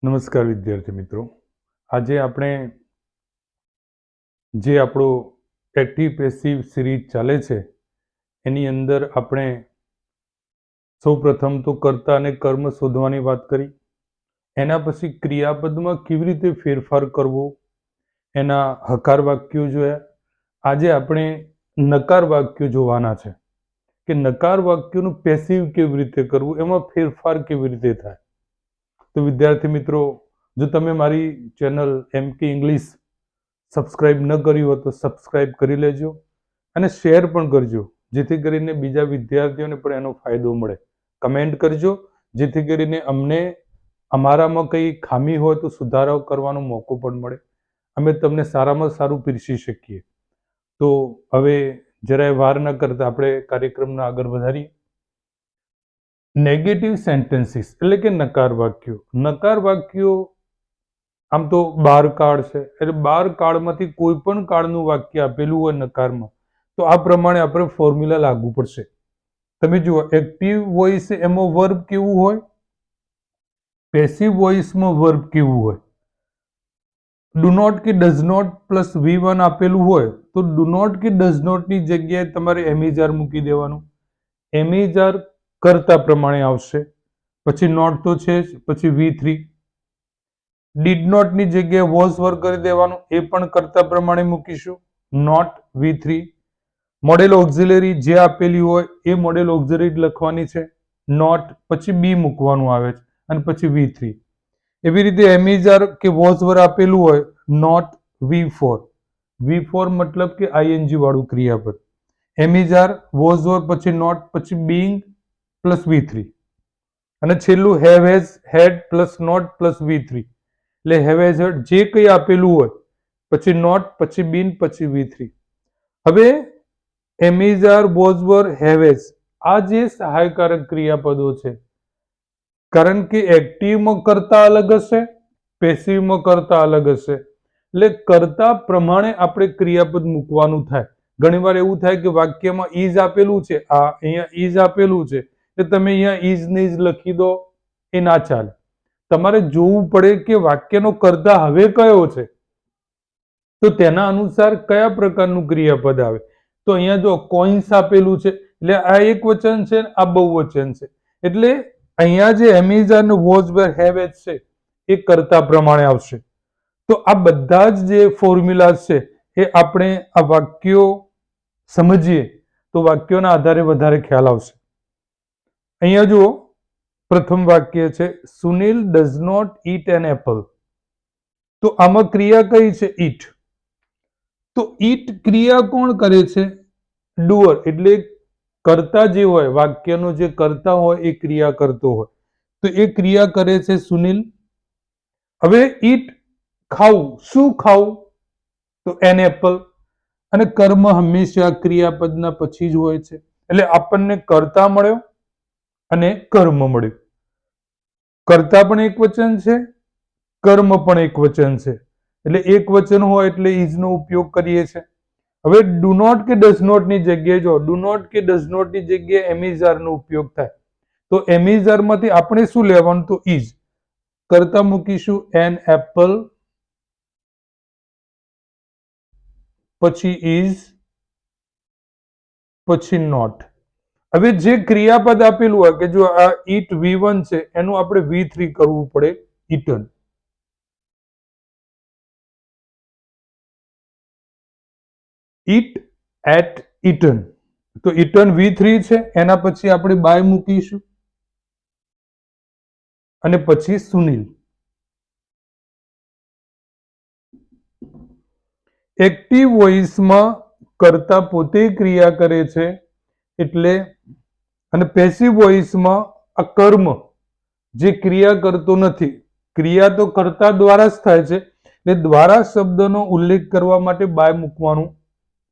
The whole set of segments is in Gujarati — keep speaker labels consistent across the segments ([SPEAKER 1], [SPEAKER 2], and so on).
[SPEAKER 1] નમસ્કાર વિદ્યાર્થી મિત્રો. આજે આપણે જે આપણો એક્ટિવ પેસિવ સિરીઝ ચાલે છે એની અંદર આપણે સૌપ્રથમ તો કર્તા અને કર્મ શોધવાની વાત કરી. એના પછી ક્રિયાપદમાં કેવી રીતે ફેરફાર કરવો, એના હકાર વાક્યો જોયા. આજે આપણે નકાર વાક્યો જોવાના છે કે નકાર વાક્યોનું પેસિવ કેવી રીતે કરવું, એમાં ફેરફાર કેવી રીતે થાય. તો વિદ્યાર્થી મિત્રો, જો તમે મારી ચેનલ MK ઇંગ્લિશ સબસ્ક્રાઇબ ન કરી હોય તો સબસ્ક્રાઇબ કરી લેજો અને શેર પણ કરજો, જેથી કરીને બીજા વિદ્યાર્થીઓને પણ એનો ફાયદો મળે. કમેન્ટ કરજો, જેથી કરીને અમને અમારામાં કંઈ ખામી હોય તો સુધારો કરવાનો મોકો પણ મળે, અમે તમને સારામાં સારું પીરસી શકીએ. તો હવે જરાય વાર ન કરતા આપણે કાર્યક્રમને આગળ વધારીએ. નેગેટિવ સેન્ટેન્સીસ એટલે કે નકાર વાક્યો. નકાર વાક્યો આમ તો 12 કાળ છે, એટલે 12 કાળમાંથી કોઈ પણ કાળનું વાક્ય આપેલું હોય નકારમાં તો આ પ્રમાણે આપણે ફોર્મ્યુલા લાગુ પડશે. તમે જુઓ, એક્ટિવ વોઇસ એમાં વર્બ કેવું હોય, પેસિવ વોઇસમાં વર્બ કેવું હોય. ડુ નોટ કે ડઝ નોટ પ્લસ V1 આપેલું હોય તો ડુ નોટ કે ડઝ નોટની જગ્યાએ તમારે એમિઝાર મૂકી દેવાનું. એમિઝાર કરતા પ્રમાણે આવશે, પછી નોટ તો છે જ, પછી V3. ડીડ નોટની જગ્યાએ વોઝ વર્ક કરી દેવાનું, એ પણ કરતા પ્રમાણે મૂકીશું, નોટ V3. મોડેલ ઓક્ઝિલરી જે આપેલી હોય એ મોડેલ ઓક્ઝિલરી લખવાની છે, નોટ, પછી બી મૂકવાનું આવે છે અને પછી V3. એવી રીતે એમિઝાર કે વોઝ વર્ક આપેલું હોય, નોટ V4. V4 મતલબ કે ING વાળું ક્રિયાપદ. એમિઝાર, વોઝ વર્ક, પછી નોટ, પછી બીંગ પ્લસ V3 અને છેલ્લું have has had plus not plus V3. એટલે હેવ હેઝ હેડ જે કંઈ આપેલું હોય, પછી નોટ, પછી બીન, પછી V3. હવે એમિઝાર, વોઝ વર્ક, હેવ હેઝ આ જે સહાયકારક ક્રિયાપદો છે, કારણ કે એક્ટિવમાં કરતા અલગ હશે, પેસિવમાં કરતા અલગ હશે, એટલે કરતા પ્રમાણે આપણે ક્રિયાપદ મૂકવાનું થાય. ઘણીવાર એવું થાય કે વાક્યમાં ઇઝ આપેલું છે, અહીંયા ઇઝ આપેલું છે, એટલે તમે અહીંયા ઇઝ ને ઇઝ લખી દો, એ ના ચાલે. તમારે જોવું પડે કે વાક્યનો કર્તા હવે કયો છે, તો તેના અનુસાર કયા પ્રકારનું ક્રિયાપદ આવે. તો અહીંયા જો કોઇન્સ આપેલું છે, એટલે આ એક વચન છે, આ બહુવચન છે, એટલે અહીંયા જે એમિઝાર ને વોઝ વર્ક, હેવ હેઝ છે એ કર્તા પ્રમાણે આવશે. તો આ બધા જ જે ફોર્મ્યુલા છે એ આપણે આ વાક્યો સમજીએ તો વાક્યોના આધારે વધારે ખ્યાલ આવશે. અહીંયા જુઓ, પ્રથમ વાક્ય છે, Sunil does not eat an apple. તો આમાં ક્રિયા કઈ છે? ઈટ. તો ઈટ ક્રિયા કોણ કરે છે? ડુઅર. એટલે કર્તા જે હોય, વાક્યનો જે કર્તા હોય એ ક્રિયા કરતો હોય, તો એ ક્રિયા કરે છે સુનિલ. હવે ઈટ ખાવું, શું ખાવું? તો એન એપલ. અને કર્મ હંમેશા ક્રિયાપદના પછી જ હોય છે, એટલે આપણને કર્તા મળ્યો અને કર્મ મળ્યું. કર્તા પણ એક વચન છે, કર્મ પણ એક વચન છે, એટલે એક વચન હોય એટલે ઇઝનો ઉપયોગ કરીએ છીએ. હવે ડુ નોટ કે ડઝ નોટની જગ્યાએ જો ડુ નોટ કે ડઝ નોટની જગ્યાએ એમિઝારનો ઉપયોગ થાય, તો એમિઝારમાંથી આપણે શું લેવાનું? તો ઇઝ. કરતા મૂકીશું એન એપલ, પછી ઇઝ, પછી નોટ. હવે જે ક્રિયાપદ આપેલું હોય કે જો આ ઈટ V1 છે, એનું આપણે V3 કરવું પડે, ઈટન. Eat ate eaten. તો ઈટન V3 છે, એના પછી આપણે બાય મૂકીશું અને પછી સુનિલ. એક્ટિવ વોઇસમાં કર્તા પોતે ક્રિયા કરે છે, એટલે અને પેસિવ વોઇસમાં આ કર્મ જે ક્રિયા કરતો નથી, ક્રિયા તો કર્તા દ્વારા જ થાય છે, એટલે દ્વારા શબ્દનો ઉલ્લેખ કરવા માટે બાય મૂકવાનું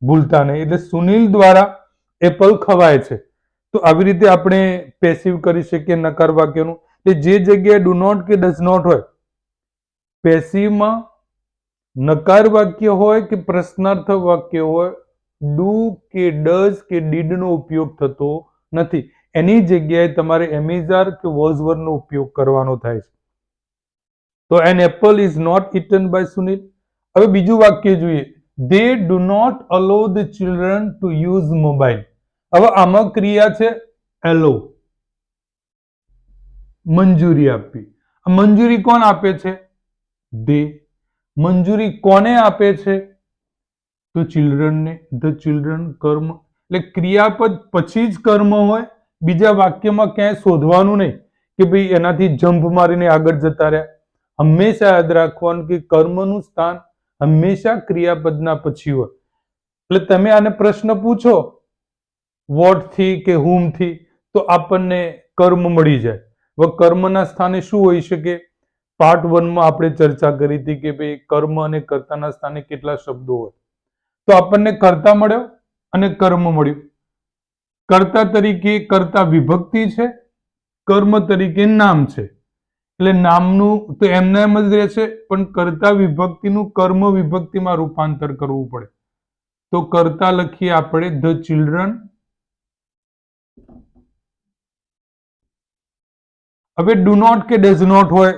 [SPEAKER 1] ભૂલતા નહીં. એટલે સુનિલ દ્વારા એપલ ખવાય છે. તો આવી રીતે આપણે પેસિવ કરી શકીએ નકાર વાક્યનું. એટલે જે જગ્યાએ ડુ નોટ કે ડઝ નોટ હોય, પેસિવમાં નકાર વાક્ય હોય કે પ્રશ્નાર્થ વાક્ય હોય, ડુ કે ડઝ કે ડીડનો ઉપયોગ થતો નથી. એની જગ્યાએ તમારે એમિઝાર કે વોઝ વર્કનો ઉપયોગ કરવાનો થાય છે. તો an apple is not eaten by Sunil. હવે બીજું વાક્ય જોઈએ. They do not allow the children to use mobile. હવે આમાં ક્રિયા છે એલો, મંજૂરી આપવી. મંજૂરી કોણ આપે છે? દે. મંજૂરી કોને આપે છે? તો ચિલ્ડ્રનને. ધ ચિલ્ડ્રન કર્મ. એટલે ક્રિયાપદ પછી જ કર્મ હોય, બીજા વાક્યમાં ક્યાંય શોધવાનું નહીં કે ભાઈ એનાથી જંપ મારીને આગળ જતા રહ્યા. હંમેશા યાદ રાખવાનું કે કર્મનું સ્થાન હંમેશા ક્રિયાપદના પછી હોય. એટલે તમે આને પ્રશ્ન પૂછો વોટ થી કે હુમ થી, તો આપણને કર્મ મળી જાય. હવે કર્મના સ્થાને શું હોઈ શકે? પાર્ટ 1 માં આપણે ચર્ચા કરી હતી કે ભાઈ કર્મ અને કર્તાના સ્થાને કેટલા શબ્દો હોય. તો આપણને કર્તા મળ્યો અને કર્મ મળ્યું. કર્તા તરીકે કર્તા વિભક્તિ છે, કર્મ તરીકે નામ છે. એટલે નામનું તો એમને એમ જ રહેશે, પણ કર્તા વિભક્તિનું કર્મ વિભક્તિમાં રૂપાંતર કરવું પડે. તો કર્તા લખીએ આપણે ધ ચિલ્ડ્રન. હવે ડુ નોટ કે ડઝ નોટ હોય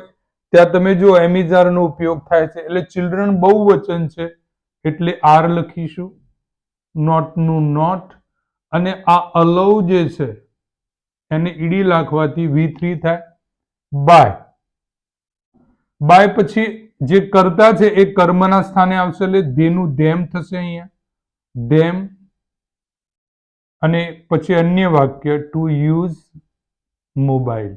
[SPEAKER 1] ત્યાં તમે જો એમિઝાર નો ઉપયોગ થાય છે. એટલે ચિલ્ડ્રન બહુવચન છે એટલે આર લખીશું, નોટ નું નોટ, અને આ અલવ જે છે એને ઈડી લાખવાથી V3 થાય. બાય. બાય પછી જે કર્તા છે એ કર્મના સ્થાને આવશે એટલે ધેનું ધેમ થશે અહીંયા. ધેમ. અને પછી અન્ય વાક્ય ટુ યુઝ મોબાઈલ.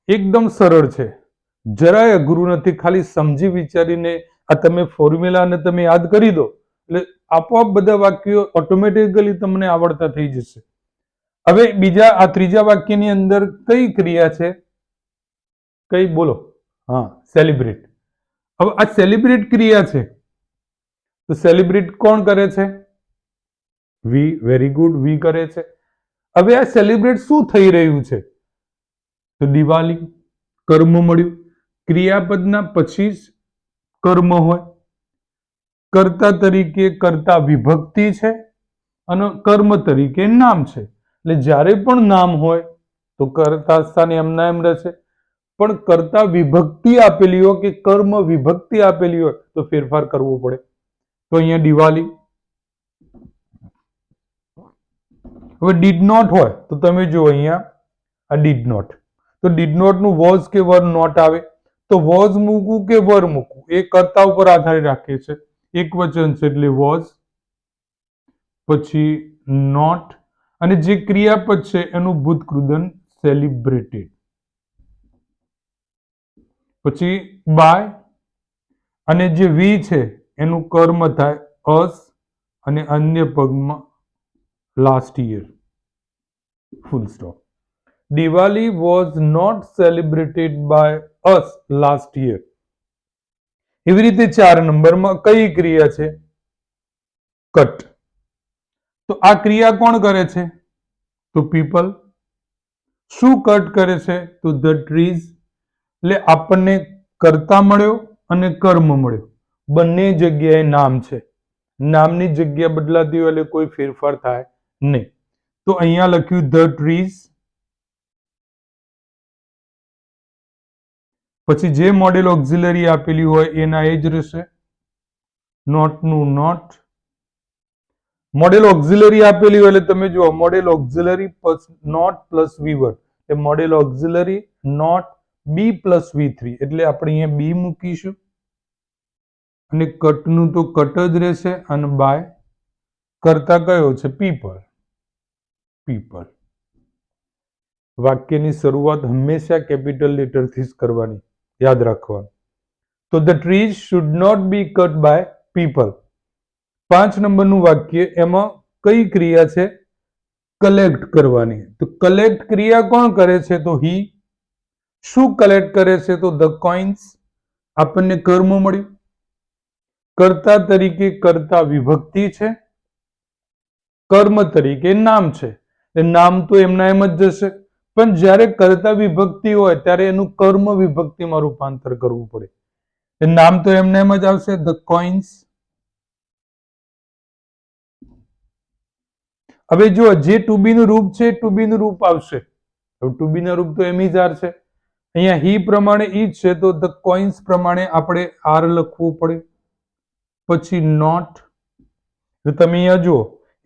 [SPEAKER 1] એકદમ સરળ છે, જરાય અઘરું નથી. ખાલી સમજી વિચારીને આ તમે ફોર્મ્યુલાને તમે યાદ કરી દો એટલે આપોઆપ બધા વાક્યો ઓટોમેટિકલી તમને આવડતા થઈ જશે. હવે બીજા આ ત્રીજા વાક્યની અંદર કઈ ક્રિયા છે? કઈ બોલો? હા, સેલિબ્રેટ. હવે આ સેલિબ્રેટ ક્રિયા છે તો સેલિબ્રેટ કોણ કરે છે? વી. વેરી ગુડ, વી કરે છે. હવે આ સેલિબ્રેટ શું થઈ રહ્યું છે? તો દિવાળી. કર્મ મળ્યું. ક્રિયાપદના પછી જ કર્મ હોય. કર્તા તરીકે કર્તા વિભક્તિ છે અને કર્મ તરીકે નામ છે. એટલે જ્યારે પણ નામ હોય તો કર્તા સ્થાને એમના એમ રહેશે. પણ કર્તા વિભક્તિ આપેલી હોય કે કર્મ વિભક્તિ આપેલી હોય તો ફેરફાર કરવો પડે. તો અહીંયા દિવાળી. હવે ડીડ નોટ હોય તો તમે જુઓ અહીંયા આ ડીડ નોટ. તો ડીડ નોટ નું વોઝ કે વર નોટ આવે. તો વોઝ મૂકવું કે વર મૂકવું એ કર્તા ઉપર આધાર રાખે છે. એક વચન છે એટલે વોઝ, પછી નોટ, અને જે ક્રિયાપદ છે એનું ભૂતકૃદન સેલિબ્રેટેડ, પછી બાય, અને જે વી છે એનું કર્મ થાય અસ, અને અન્ય પગમાં last year. Full stop. Diwali was not celebrated by us last year. એવી રીતે 4 નંબરમાં કઈ ક્રિયા છે? કટ. તો આ ક્રિયા કોણ કરે છે? તો પીપલ. શું કટ કરે છે? તો ધ ટ્રીઝ. એટલે આપણને કર્તા મળ્યો અને કર્મ મળ્યો. બંને જગ્યાએ નામ છે. નામની જગ્યા બદલાતી હોય એટલે કોઈ ફેરફાર થાય નહીં. તો અહીંયા લખ્યું ધ ટ્રીઝ. પછી જે મોડેલ ઓક્ઝિલરી આપેલી હોય એના એ જ રહેશે. નોટ નું નોટ. મોડેલ ઓક્ઝિલરી આપેલી હોય એટલે તમે જુઓ modal auxiliary not plus V1. એ modal auxiliary not be plus V3. એટલે આપણે અહીંયા બી મૂકીશું. અને કટનું તો કટ જ રહેશે. અને બાય કરતા કયો છે? પીપલ. પીપલ. વાક્યની શરૂઆત હંમેશા કેપિટલ લેટરથી જ કરવાની, યાદ રાખવાનું. તો the trees should not be cut by people. 5 નંબરનું વાક્ય, એમાં કઈ ક્રિયા છે? કલેક્ટ કરવાની. તો કલેક્ટ ક્રિયા કોણ કરે છે? તો હી. શું કલેક્ટ કરે છે? તો ધ કોઇન્સ. આપણને કર્મ મળ્યું. કર્તા તરીકે કર્તા વિભક્તિ છે, કર્મ તરીકે નામ છે. એ નામ તો એમના એમ જ જશે. પણ જ્યારે કર્તા વિભક્તિ હોય ત્યારે એનું કર્મ વિભક્તિમાં રૂપાંતર કરવું પડે. એ નામ તો એમને એમ જ આવશે, ધ કોઇન્સ. હવે જો જે ટુ બી નું રૂપ છે ટુ બી નું રૂપ આવશે. હવે ટુ બી ના રૂપ તો એમ જ આર છે. અહીંયા હી પ્રમાણે ઈ જ છે તો ધ કોઇન્સ પ્રમાણે આપણે આર લખવું પડે. પછી નોટ, તો તમે અહીંયા જુઓ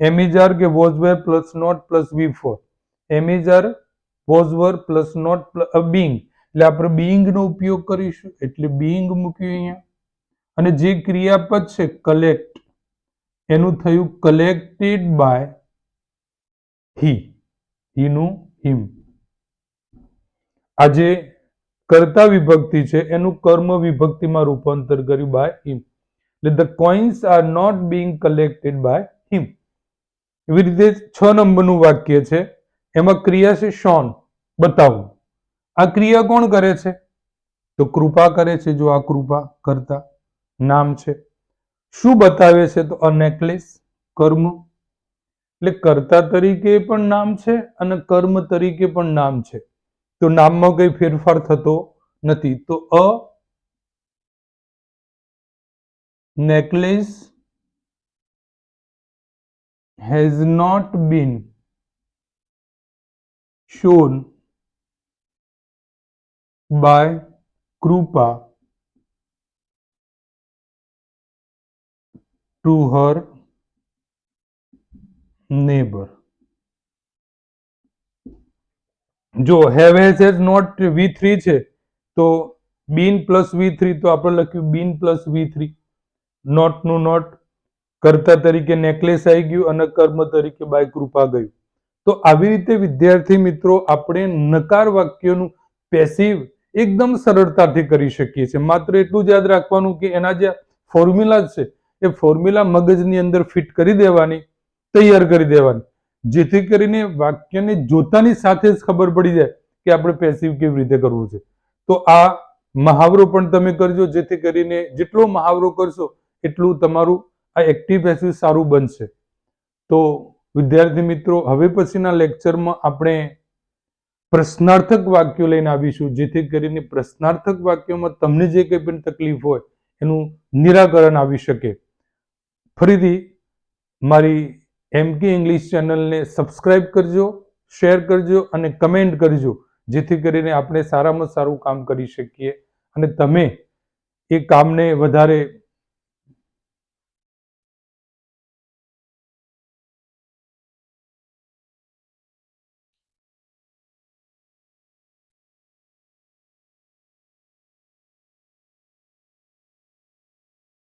[SPEAKER 1] એમ ઇઝ આર કે વોઝ વેર પ્લસ નોટ પ્લસ V4. એમ ઇઝ આર વોઝ વર પ્લસ નોટ બીંગ, એટલે આપણે બીંગ નો ઉપયોગ કરીશું એટલે બીંગ મૂક્યું અહીંયા. અને જે ક્રિયાપદ છે કલેક્ટ, એનું થયું કલેક્ટેડ બાય હી, હીનું હિમ. આ જે કર્તા વિભક્તિ છે એનું કર્મ વિભક્તિમાં રૂપાંતર કર્યું બાય હિમ. એટલે the coins are not being collected by him. એવી રીતે 6 નંબરનું વાક્ય છે, એમાં ક્રિયા છે શોન, બતાવવું. આ ક્રિયા કોણ કરે છે? તો કૃપા કરે છે. જો આ કૃપા કરતા નામ છે. શું બતાવે છે? તો અ નેકલેસ, કર્મ. એટલે કર્તા તરીકે પણ નામ છે અને કર્મ તરીકે પણ નામ છે. તો નામમાં કઈ ફેરફાર થતો નથી. તો અ necklace has not been shown by Krupa to her neighbor. જો have has not V3 છે તો been પ્લસ V3, તો આપણે લખ્યું been પ્લસ V3. નોટ નું નોટ, કર્તા તરીકે નેકલેસ આવી ગયું અને કર્મ તરીકે બાય કૃપા ગયું. તો આવી રીતે વિદ્યાર્થી મિત્રો આપણે નકાર વાક્યોનું પેસિવ એકદમ સરળતાથી કરી શકીએ છીએ. માત્ર એટલું જ યાદ રાખવાનું કે એના જે ફોર્મ્યુલા છે એ ફોર્મ્યુલા મગજની અંદર ફિટ કરી દેવાની, તૈયાર કરી દેવાની, જેથી કરીને વાક્યને જોતાની સાથે જ ખબર પડી જાય કે આપણે પેસિવ કેવી રીતે કરવું છે. તો આ મહાવરો પણ તમે કરજો, જેથી કરીને જેટલો મહાવરો કરશો એટલું તમારું આ એક્ટિવ પેસિવ સારું બનશે. તો વિદ્યાર્થી મિત્રો, હવે પછીના લેક્ચરમાં આપણે પ્રશ્નાર્થક વાક્યો લઈને આવીશું, જેથી કરીને પ્રશ્નાર્થક વાક્યોમાં તમને જે કંઈ પણ તકલીફ હોય એનું નિરાકરણ આવી શકે. ફરીથી મારી MK ઇંગ્લિશ ચેનલને સબસ્ક્રાઇબ કરજો, શેર કરજો અને કમેન્ટ કરજો, જેથી કરીને આપણે સારામાં સારું કામ કરી શકીએ અને તમે એ કામને વધારે